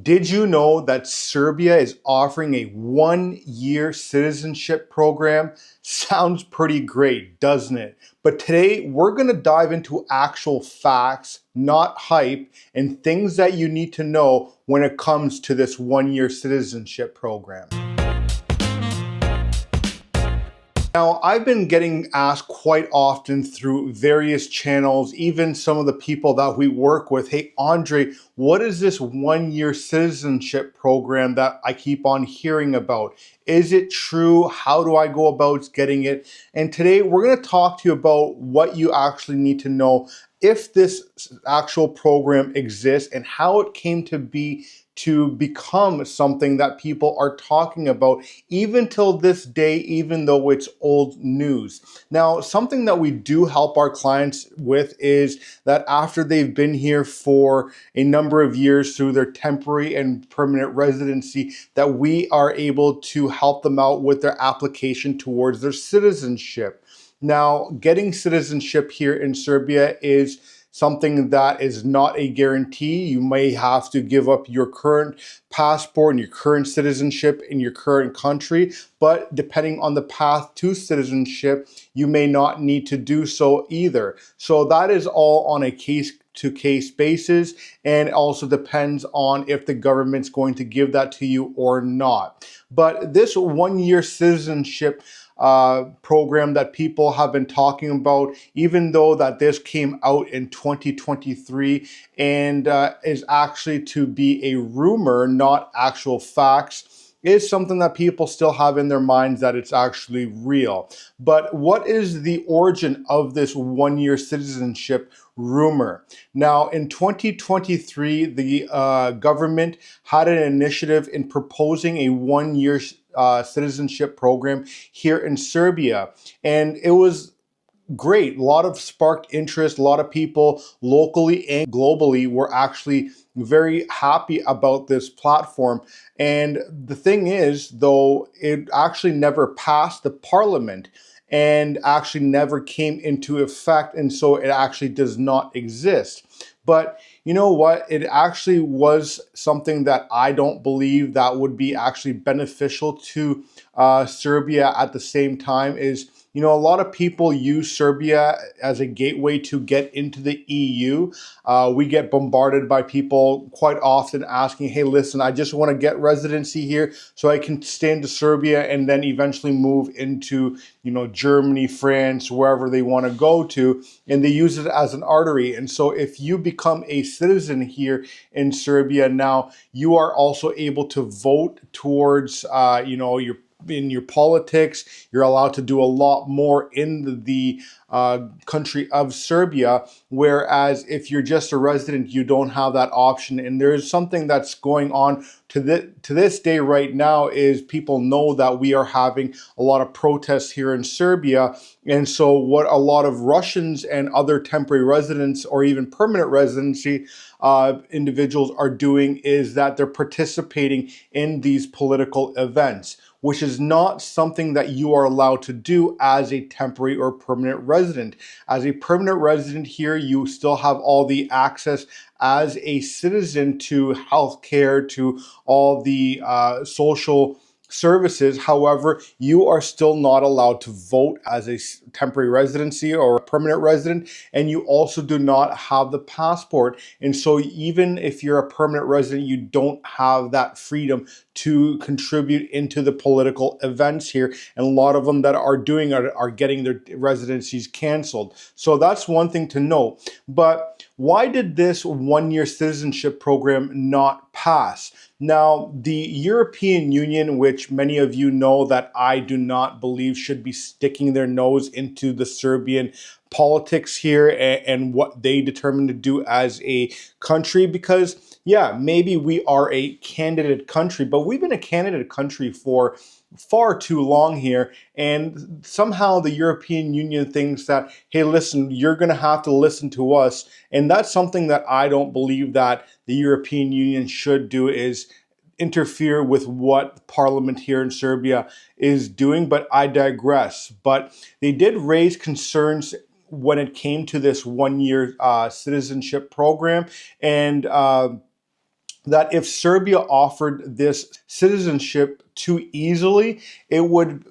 Did you know that Serbia is offering a 1-year citizenship program? Sounds pretty great, doesn't it? But today we're going to dive into actual facts, not hype, and things that you need to know when it comes to this 1-year citizenship program. Now, I've been getting asked quite often through various channels, even some of the people that we work with, hey, Andre, what is this 1-year citizenship program that I keep on hearing about? Is it true? How do I go about getting it? And today we're going to talk to you about what you actually need to know if this actual program exists and how it came to be to become something that people are talking about even till this day, even though it's old news. Now, something that we do help our clients with is that after they've been here for a number of years through their temporary and permanent residency, that we are able to help them out with their application towards their citizenship. Now, getting citizenship here in Serbia is something that is not a guarantee. You may have to give up your current passport and your current citizenship in your current country, but depending on the path to citizenship, you may not need to do so either. So that is all on a case-to-case basis, and also depends on if the government's going to give that to you or not. But this 1-year citizenship program that people have been talking about, even though that this came out in 2023 and is actually to be a rumor, not actual facts, is something that people still have in their minds that it's actually real. But what is the origin of this 1-year citizenship rumor? Now, in 2023, the government had an initiative in proposing a 1-year citizenship program here in Serbia, and it was great. A lot of sparked interest. A lot of people locally and globally were actually very happy about this platform. And the thing is, though, it actually never passed the parliament and actually never came into effect. And so it actually does not exist. But you know what? It actually was something that I don't believe that would be actually beneficial to Serbia at the same time is, you know, a lot of people use Serbia as a gateway to get into the EU. We get bombarded by people quite often asking, hey, listen, I just want to get residency here so I can stay into Serbia and then eventually move into, you know, Germany, France, wherever they want to go to. And they use it as an artery. And so if you become a citizen here in Serbia now, you are also able to vote towards, in your politics. You're allowed to do a lot more in the country of Serbia, whereas if you're just a resident, you don't have that option. And there is something that's going on to this day right now is people know that we are having a lot of protests here in Serbia. And so what a lot of Russians and other temporary residents or even permanent residency individuals are doing is that they're participating in these political events, which is not something that you are allowed to do as a temporary or permanent resident. As a permanent resident here, you still have all the access as a citizen to healthcare, to all the social services. However, you are still not allowed to vote as a temporary residency or a permanent resident, and you also do not have the passport. And so even if you're a permanent resident, you don't have that freedom to contribute into the political events here. And a lot of them that are doing are getting their residencies canceled. So that's one thing to know. But why did this 1-year citizenship program not pass? Now, the European Union, which many of you know that I do not believe should be sticking their nose into the Serbian politics here and what they determine to do as a country, because yeah, maybe we are a candidate country, but we've been a candidate country for far too long here, and somehow the European Union thinks that, hey, listen, you're going to have to listen to us. And that's something that I don't believe that the European Union should do, is interfere with what Parliament here in Serbia is doing. But I digress. But they did raise concerns when it came to this 1-year citizenship program, and that if Serbia offered this citizenship too easily, it would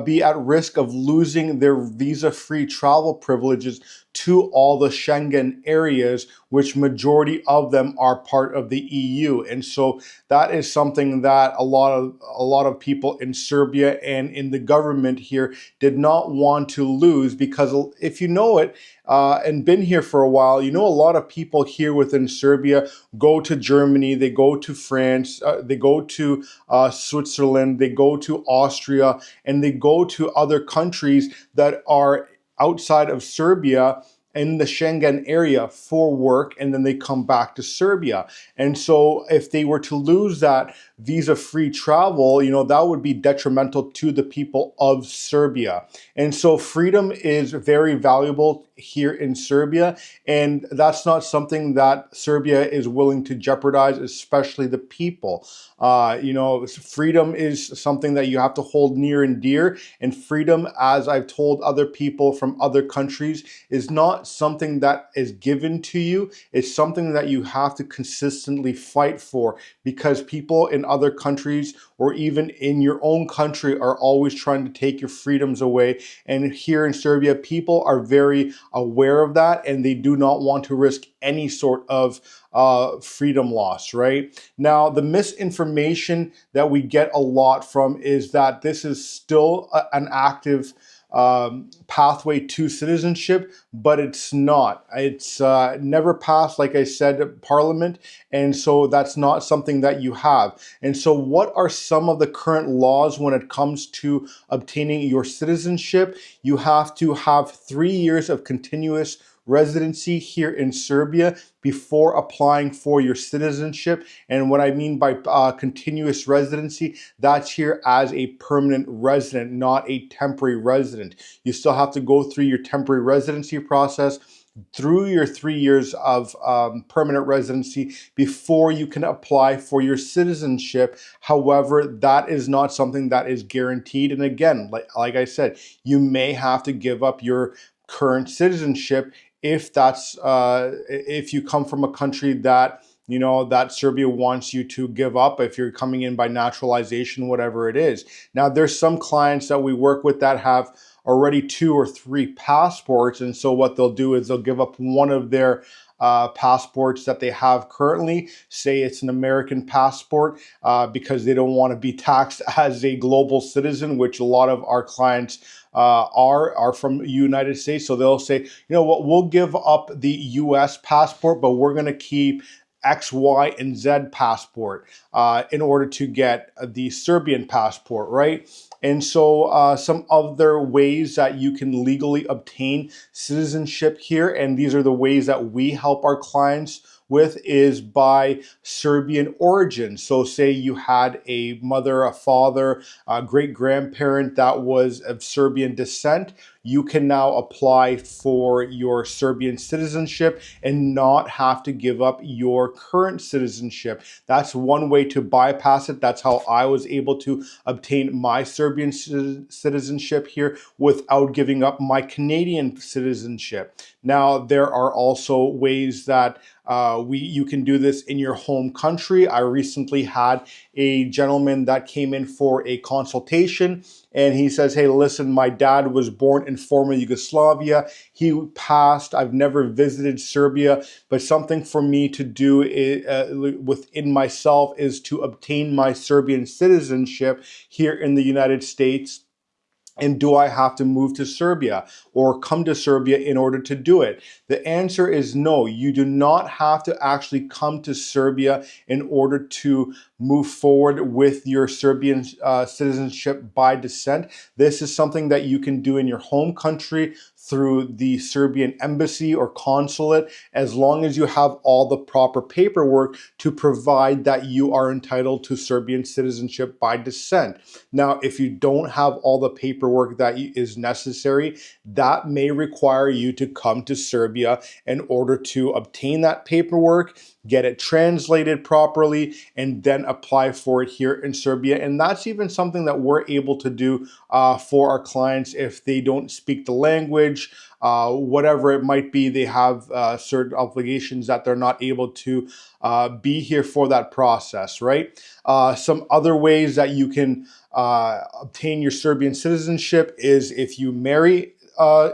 be at risk of losing their visa-free travel privileges to all the Schengen areas, which majority of them are part of the EU. And so that is something that a lot of people in Serbia and in the government here did not want to lose, because if you know it and been here for a while, you know a lot of people here within Serbia go to Germany, they go to France, they go to Switzerland, they go to Austria, and they go to other countries that are outside of Serbia in the Schengen area for work, and then they come back to Serbia. And so if they were to lose that visa-free travel, that would be detrimental to the people of Serbia. And so freedom is very valuable here in Serbia, and that's not something that Serbia is willing to jeopardize, especially the people. Freedom is something that you have to hold near and dear, and freedom, as I've told other people from other countries, is not something that is given to you. It's something that you have to consistently fight for, because people in other countries or even in your own country are always trying to take your freedoms away. And here in Serbia, people are very aware of that, and they do not want to risk any sort of freedom loss, right? Now, the misinformation that we get a lot from is that this is still an active pathway to citizenship, but it's not. It's never passed, like I said, Parliament, and so that's not something that you have. And so what are some of the current laws when it comes to obtaining your citizenship? You have to have 3 years of continuous residency here in Serbia before applying for your citizenship. And what I mean by continuous residency, that's here as a permanent resident, not a temporary resident. You still have to go through your temporary residency process, through your 3 years of permanent residency before you can apply for your citizenship. However, that is not something that is guaranteed. And again, like I said, you may have to give up your current citizenship if you come from a country that that Serbia wants you to give up, if you're coming in by naturalization, whatever it is. Now, there's some clients that we work with that have already 2 or 3 passports, and so what they'll do is they'll give up one of their passports that they have currently, say it's an American passport, because they don't want to be taxed as a global citizen, which a lot of our clients are from the United States. So they'll say, you know what, we'll give up the US passport, but we're going to keep X, Y, and Z passport in order to get the Serbian passport, right? And so some other ways that you can legally obtain citizenship here, and these are the ways that we help our clients with, is by Serbian origin. So say you had a mother, a father, a great-grandparent that was of Serbian descent, you can now apply for your Serbian citizenship and not have to give up your current citizenship. That's one way to bypass it. That's how I was able to obtain my Serbian citizenship here without giving up my Canadian citizenship. Now, there are also ways that you can do this in your home country. I recently had a gentleman that came in for a consultation, and he says, hey, listen, my dad was born in former Yugoslavia. He passed. I've never visited Serbia, but something for me to do within myself is to obtain my Serbian citizenship here in the United States. And do I have to move to Serbia or come to Serbia in order to do it? The answer is no. You do not have to actually come to Serbia in order to move forward with your Serbian citizenship by descent. This is something that you can do in your home country through the Serbian embassy or consulate, as long as you have all the proper paperwork to provide that you are entitled to Serbian citizenship by descent. Now, if you don't have all the paperwork that is necessary, that may require you to come to Serbia in order to obtain that paperwork. get it translated properly, and then apply for it here in Serbia. And that's even something that we're able to do for our clients if they don't speak the language, whatever it might be. They have certain obligations that they're not able to be here for that process, right? Some other ways that you can obtain your Serbian citizenship is if you marry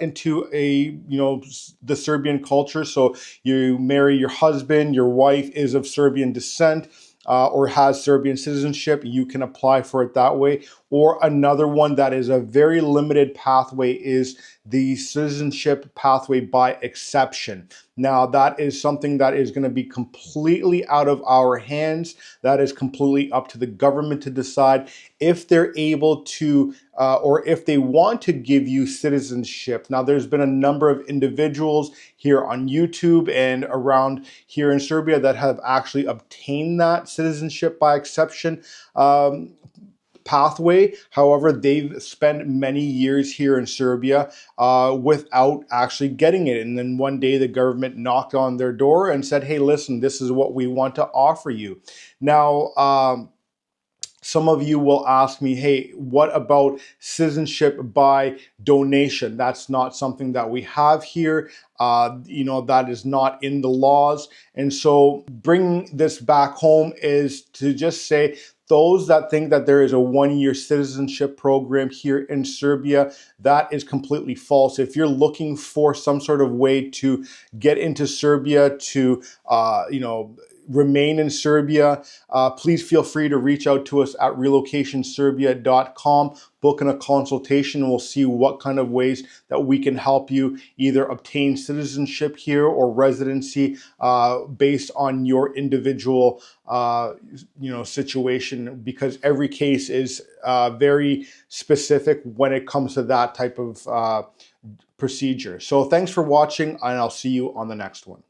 into the Serbian culture. So you marry your husband, your wife is of Serbian descent, or has Serbian citizenship, you can apply for it that way. Or another one that is a very limited pathway is the citizenship pathway by exception. Now, that is something that is going to be completely out of our hands. That is completely up to the government to decide if they're able to or if they want to give you citizenship. Now, there's been a number of individuals here on YouTube and around here in Serbia that have actually obtained that citizenship by exception pathway. However, they've spent many years here in Serbia without actually getting it. And then one day the government knocked on their door and said, hey, listen, this is what we want to offer you. Now, some of you will ask me, hey, what about citizenship by donation? That's not something that we have here. That is not in the laws. And so bringing this back home is to just say, those that think that there is a one-year citizenship program here in Serbia, that is completely false. If you're looking for some sort of way to get into Serbia, to remain in Serbia, please feel free to reach out to us at relocationserbia.com. Book in a consultation, and we'll see what kind of ways that we can help you either obtain citizenship here or residency based on your individual situation, because every case is very specific when it comes to that type of procedure. So thanks for watching, and I'll see you on the next one.